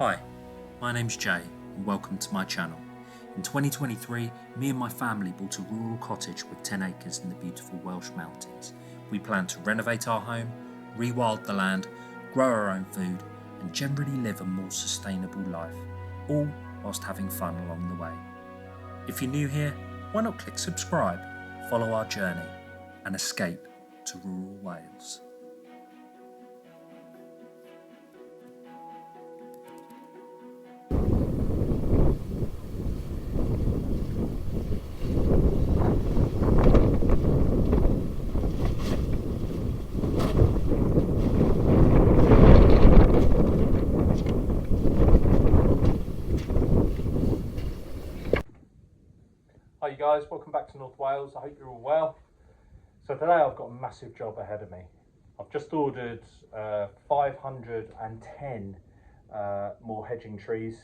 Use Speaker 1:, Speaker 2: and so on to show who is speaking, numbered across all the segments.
Speaker 1: Hi, my name's Jay and welcome to my channel. In 2023, me and my family bought a rural cottage with 10 acres in the beautiful Welsh mountains. We plan to renovate our home, rewild the land, grow our own food and generally live a more sustainable life, all whilst having fun along the way. If you're new here, why not click subscribe, follow our journey and escape to rural Wales.
Speaker 2: Hi you guys, welcome back to North Wales. I hope you're all well. So today I've got a massive job ahead of me. I've just ordered 510 more hedging trees.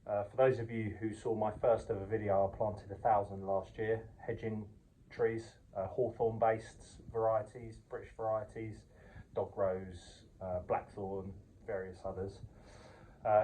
Speaker 2: For those of you who saw my first ever video, I planted 1,000 last year, hedging trees, hawthorn based varieties, British varieties, dog rose, blackthorn, various others.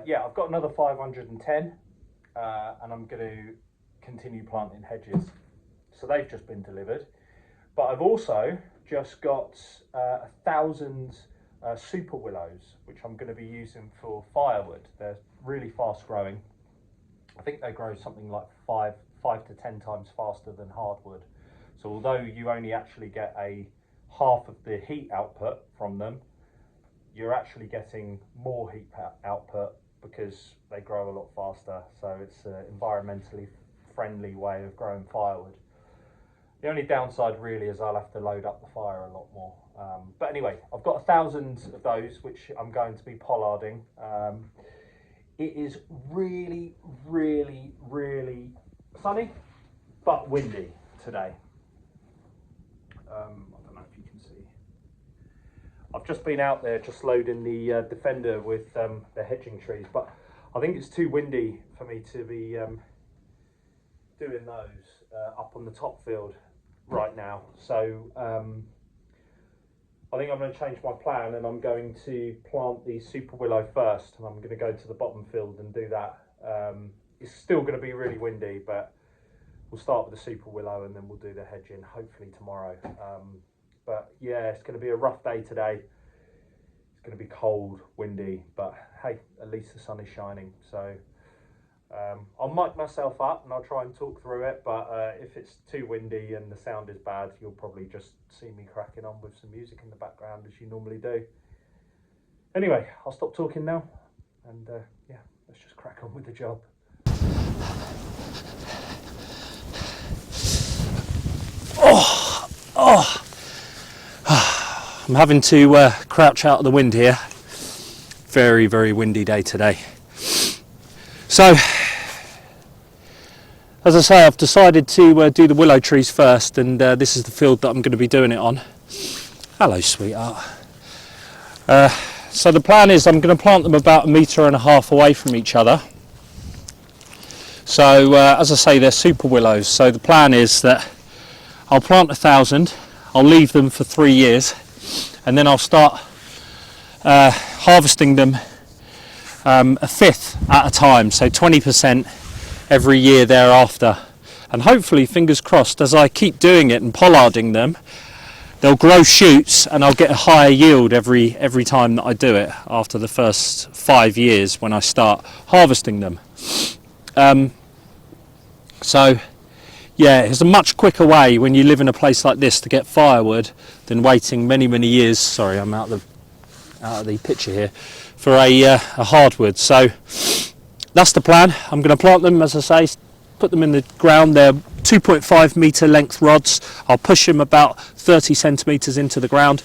Speaker 2: Yeah, I've got another 510 and I'm going to continue planting hedges. So they've just been delivered, but I've also just got 1,000 super willows, which I'm going to be using for firewood. They're really fast growing. I think they grow something like 5 to 10 times faster than hardwood. So although you only actually get a half of the heat output from them, you're actually getting more heat output because they grow a lot faster. So it's an environmentally friendly way of growing firewood. The only downside really is I'll have to load up the fire a lot more. But anyway, I've got 1,000 of those which I'm going to be pollarding. It is really, really, really sunny, but windy today. I don't know if you can see. I've just been out there just loading the Defender with the hedging trees, but I think it's too windy for me to be doing those up on the top field right now. So I think I'm going to change my plan and I'm going to plant the super willow first, and I'm going to go to the bottom field and do that. It's still going to be really windy, but we'll start with the super willow and then we'll do the hedging hopefully tomorrow. But yeah, it's going to be a rough day today. It's going to be cold, windy, but hey, at least the sun is shining. So I'll mic myself up and I'll try and talk through it, but if it's too windy and the sound is bad, you'll probably just see me cracking on with some music in the background as you normally do. Anyway, I'll stop talking now and yeah, let's just crack on with the job.
Speaker 1: I'm having to crouch out of the wind here. Very, very windy day today. So, as I say, I've decided to do the willow trees first, and this is the field that I'm going to be doing it on. Hello, sweetheart. So the plan is I'm going to plant them about 1.5 meters away from each other. So, as I say, they're super willows. So the plan is that I'll plant 1,000, I'll leave them for 3 years, and then I'll start harvesting them a fifth at a time, so 20% every year thereafter. And hopefully, fingers crossed, as I keep doing it and pollarding them, they'll grow shoots and I'll get a higher yield every time that I do it after the first 5 years when I start harvesting them. So yeah, it's a much quicker way when you live in a place like this to get firewood than waiting many years. Sorry, I'm out of the picture here, for a hardwood. So that's the plan. I'm going to plant them, as I say, put them in the ground. They're 2.5 meter length rods. I'll push them about 30 centimeters into the ground,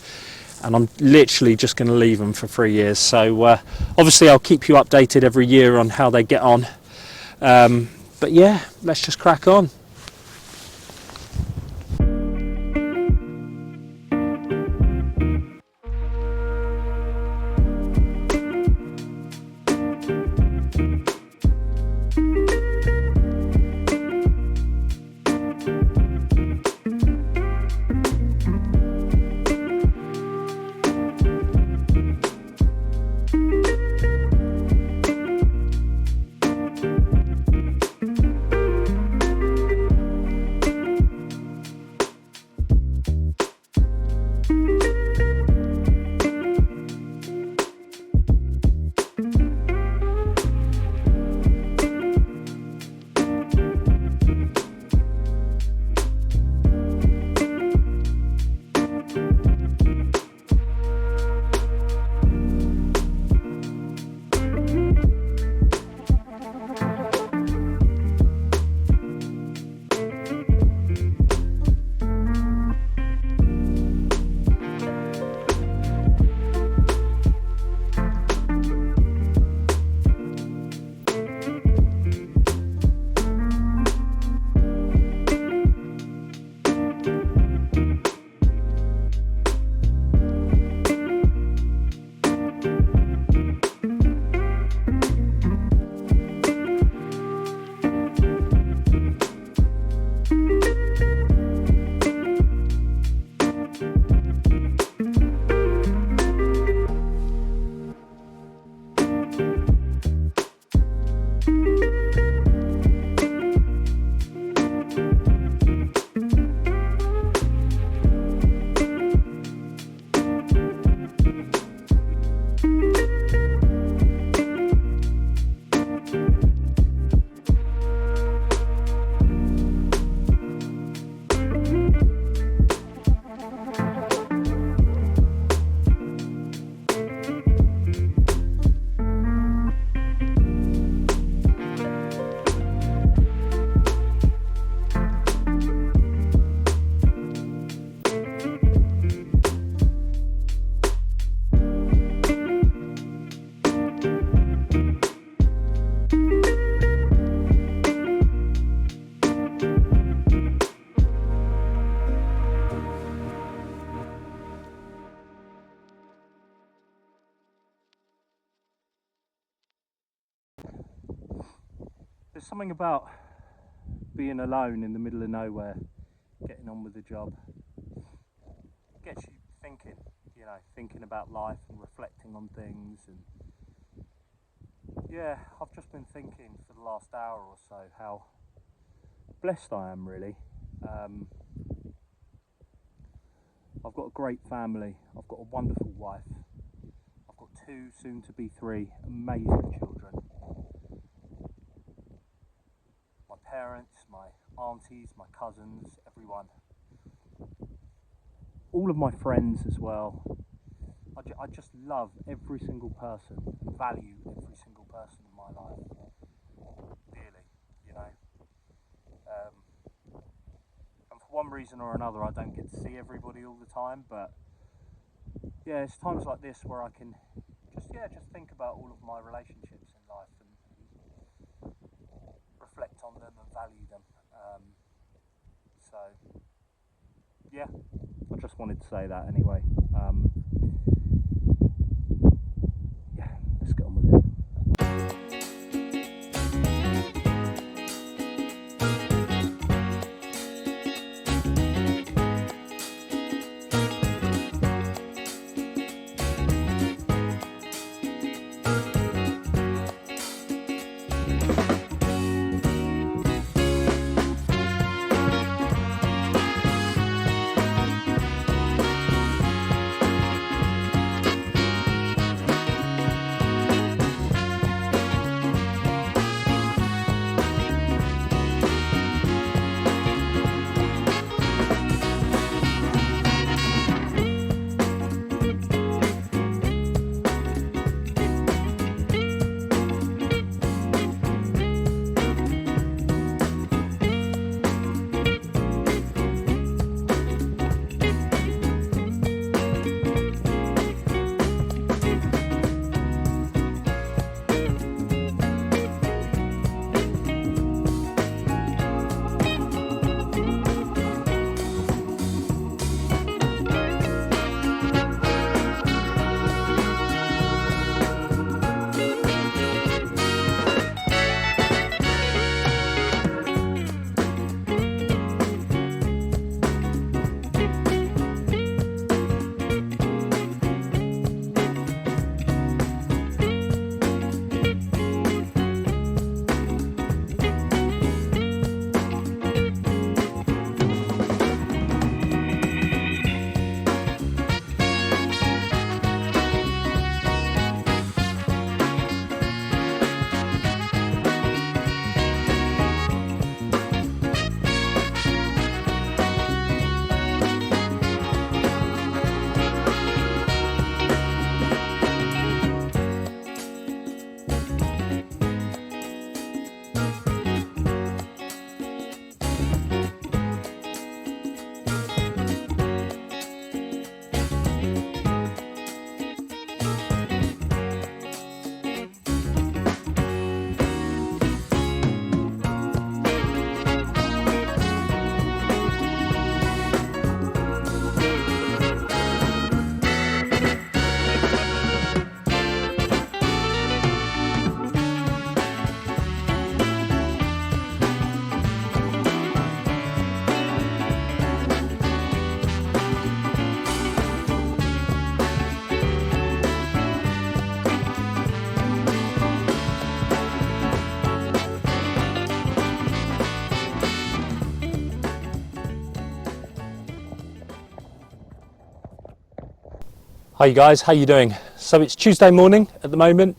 Speaker 1: and I'm literally just going to leave them for 3 years. So obviously I'll keep you updated every year on how they get on. But yeah, let's just crack on. There's something about being alone in the middle of nowhere, getting on with the job, gets you thinking, you know, thinking about life and reflecting on things. And yeah, I've just been thinking for the last hour or so how blessed I am, really. I've got a great family, I've got a wonderful wife, I've got 2, soon to be 3 amazing children. My parents, my aunties, my cousins, everyone. All of my friends as well. I just love every single person and value every single person in my life. Really, you know. And for one reason or another, I don't get to see everybody all the time, but yeah, it's times like this where I can just think about all of my relationships in life and reflect on them and value them. So yeah, I just wanted to say that anyway. Yeah, let's get on with it. Hi you guys, how you doing? So it's Tuesday morning at the moment.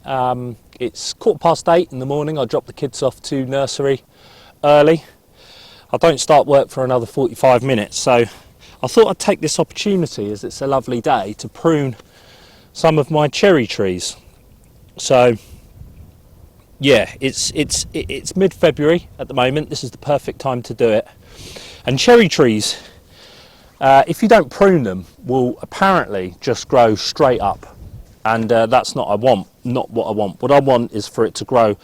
Speaker 1: It's 8:15 in the morning. I dropped the kids off to nursery early. I don't start work for another 45 minutes, so I thought I'd take this opportunity, as it's a lovely day, to prune some of my cherry trees. So yeah, it's mid-February at the moment. This is the perfect time to do it. And cherry trees, if you don't prune them, will apparently just grow straight up, and that's not what I want. What I want is for it to grow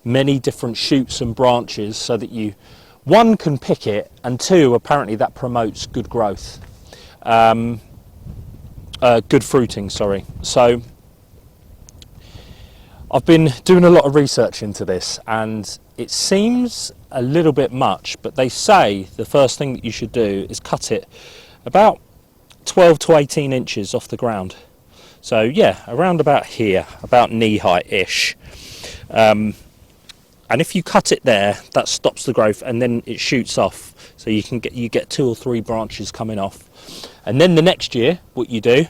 Speaker 1: many different shoots and branches, so that you, one, can pick it, and two, apparently that promotes good growth, good fruiting, sorry. So I've been doing a lot of research into this, and it seems a little bit much, but they say the first thing that you should do is cut it about 12 to 18 inches off the ground. So yeah, around about here, about knee height ish. And if you cut it there, that stops the growth, and then it shoots off. So you get 2 or 3 branches coming off. And then the next year, what you do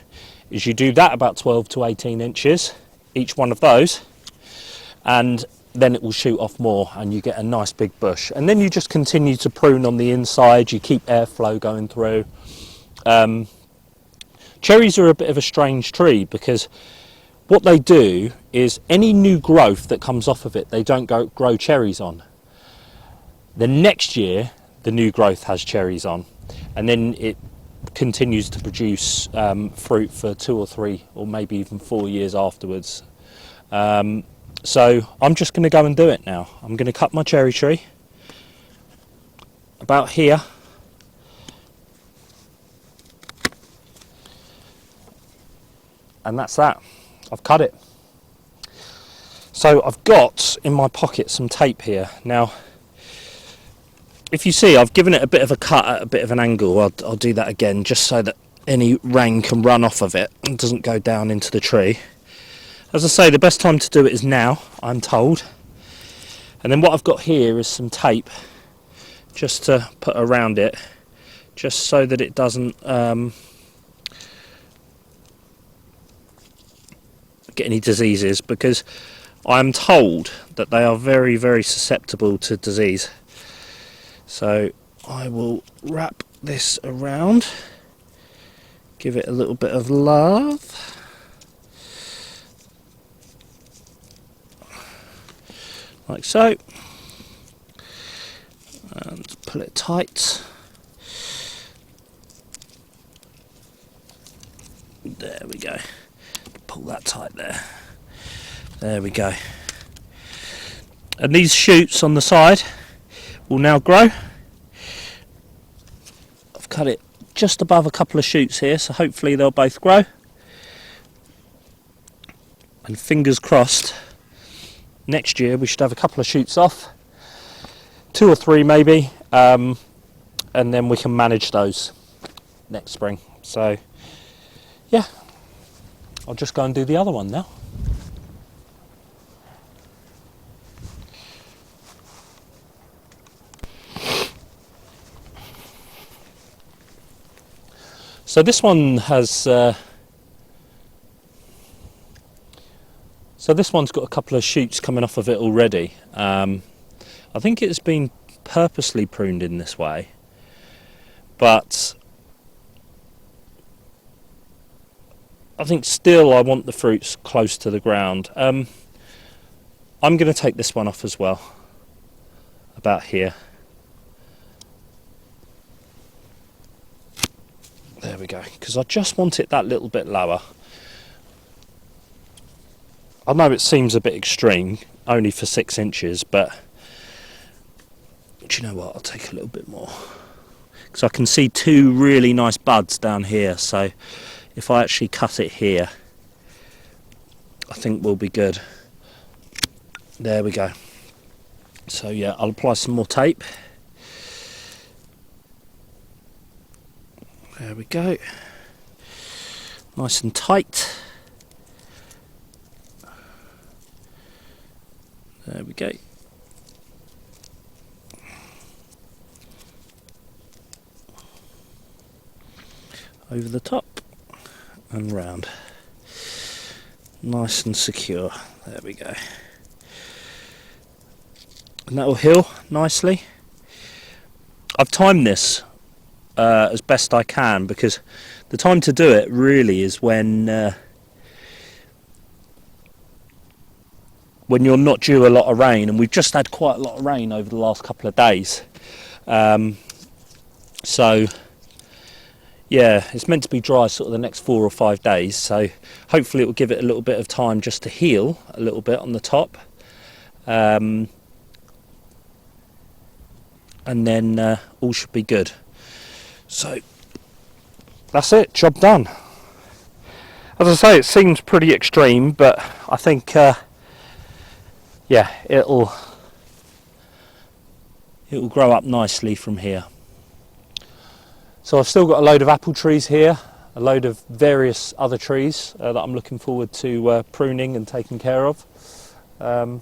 Speaker 1: is you do that about 12 to 18 inches, each one of those, and then it will shoot off more, and you get a nice big bush. And then you just continue to prune on the inside. You keep airflow going through. Cherries are a bit of a strange tree, because what they do is any new growth that comes off of it, they don't grow cherries on. The next year, the new growth has cherries on, and then it continues to produce fruit for 2 or 3 or maybe even 4 years afterwards. So I'm just going to go and do it now. I'm going to cut my cherry tree about here. And that's that. I've cut it. So I've got in my pocket some tape here. Now, if you see, I've given it a bit of a cut at a bit of an angle. I'll do that again, just so that any rain can run off of it and doesn't go down into the tree. As I say, the best time to do it is now, I'm told. And then what I've got here is some tape, just to put around it, just so that it doesn't get any diseases, because I'm told that they are very, very susceptible to disease. So I will wrap this around, give it a little bit of love. Like so, and pull it tight. There we go. Pull that tight there. There we go. And these shoots on the side will now grow. I've cut it just above a couple of shoots here, so hopefully they'll both grow. And fingers crossed, next year we should have a couple of shoots off, 2 or 3 maybe, and then we can manage those next spring. So yeah, I'll just go and do the other one now. So this one has this one's got a couple of shoots coming off of it already. I think it's been purposely pruned in this way, but I think still I want the fruits close to the ground. I'm going to take this one off as well, about here. There we go, because I just want it that little bit lower. I know it seems a bit extreme, only for 6 inches, but do you know what, I'll take a little bit more. Because I can see 2 really nice buds down here, so if I actually cut it here, I think we'll be good. There we go. So yeah, I'll apply some more tape. There we go. Nice and tight. There we go. Over the top and round. Nice and secure. There we go. And that will heal nicely. I've timed this as best I can, because the time to do it really is when you're not due a lot of rain, and we've just had quite a lot of rain over the last couple of days. So yeah, it's meant to be dry sort of the next 4 or 5 days, so hopefully it will give it a little bit of time just to heal a little bit on the top, and then all should be good. So that's it, job done. As I say, it seems pretty extreme, but I think yeah, it'll grow up nicely from here. So I've still got a load of apple trees here, a load of various other trees that I'm looking forward to pruning and taking care of. And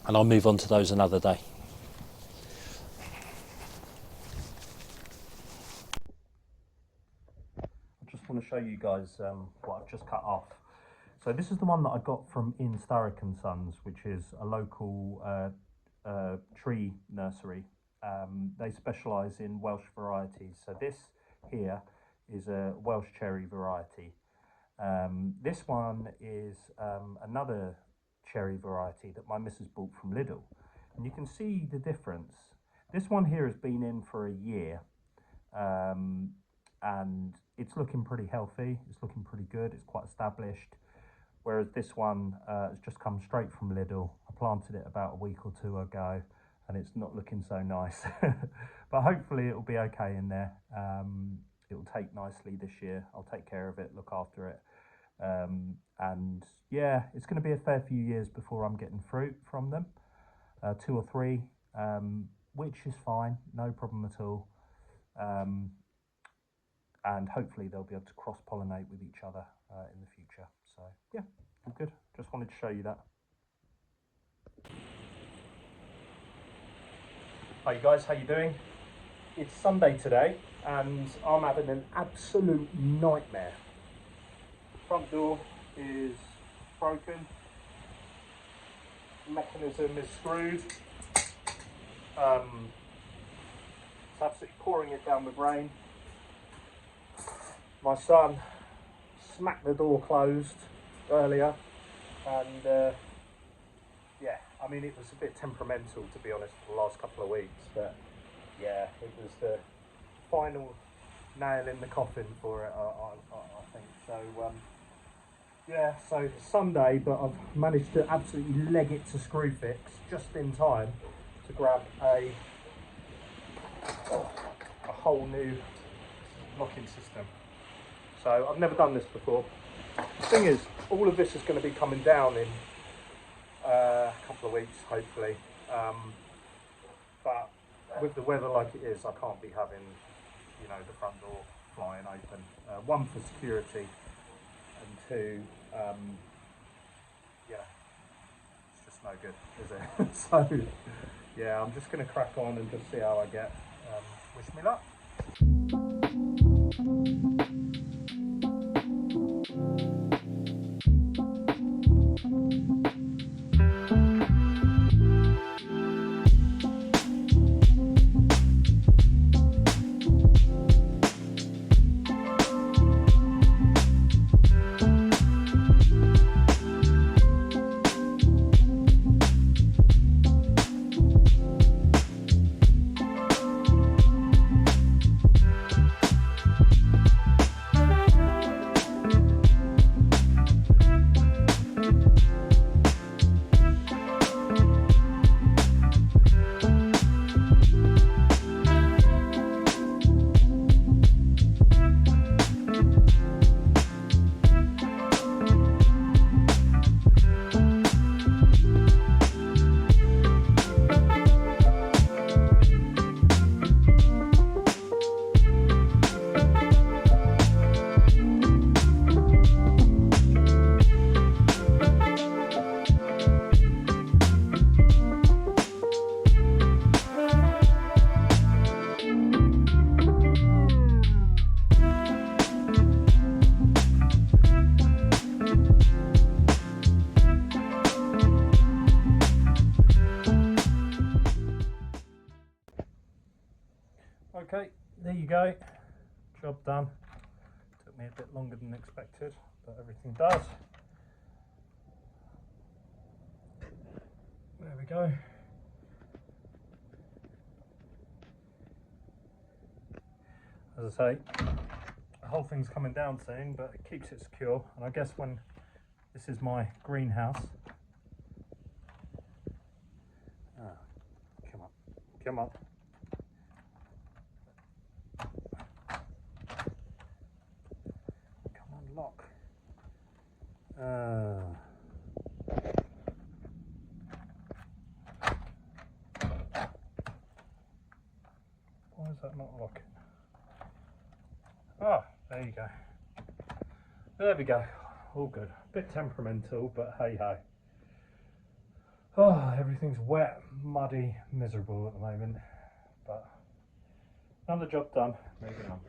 Speaker 1: I'll move on to those another day. I just want to show you guys what I've just cut off. So this is the one that I got from In Sturrock and Sons, which is a local tree nursery. They specialise in Welsh varieties. So this here is a Welsh cherry variety. This one is another cherry variety that my missus bought from Lidl. And you can see the difference. This one here has been in for a year. And it's looking pretty healthy, it's looking pretty good, it's quite established. Whereas this one has just come straight from Lidl. I planted it about a week or two ago and it's not looking so nice. But hopefully it'll be okay in there. It'll take nicely this year. I'll take care of it, look after it. And yeah, it's going to be a fair few years before I'm getting fruit from them. 2 or 3, which is fine, no problem at all. And hopefully they'll be able to cross-pollinate with each other in the future. So yeah, all good. Just wanted to show you that. Hi guys, how you doing? It's Sunday today and I'm having an absolute nightmare. Front door is broken. Mechanism is screwed. It's absolutely pouring it down with rain. My son smacked the door closed earlier and yeah, I mean it was a bit temperamental to be honest for the last couple of weeks, but yeah, it was the final nail in the coffin for it, I think. So yeah, so it's Sunday, but I've managed to absolutely leg it to Screwfix just in time to grab a whole new locking system. So I've never done this before. The thing is, all of this is going to be coming down in a couple of weeks, hopefully. But with the weather like it is, I can't be having, you know, the front door flying open. 1 for security, and 2, yeah, it's just no good, is it? So yeah, I'm just going to crack on and just see how I get. Wish me luck. Okay, there you go, job done. Took me a bit longer than expected, but everything does. There we go. As I say, the whole thing's coming down soon, but it keeps it secure. And I guess when this is my greenhouse. Come up, come up. Lock.
Speaker 2: that not lock it? Ah, there you go. There we go. All good. Bit temperamental, but hey ho. Oh, everything's wet, muddy, miserable at the moment. But another job done. Moving on.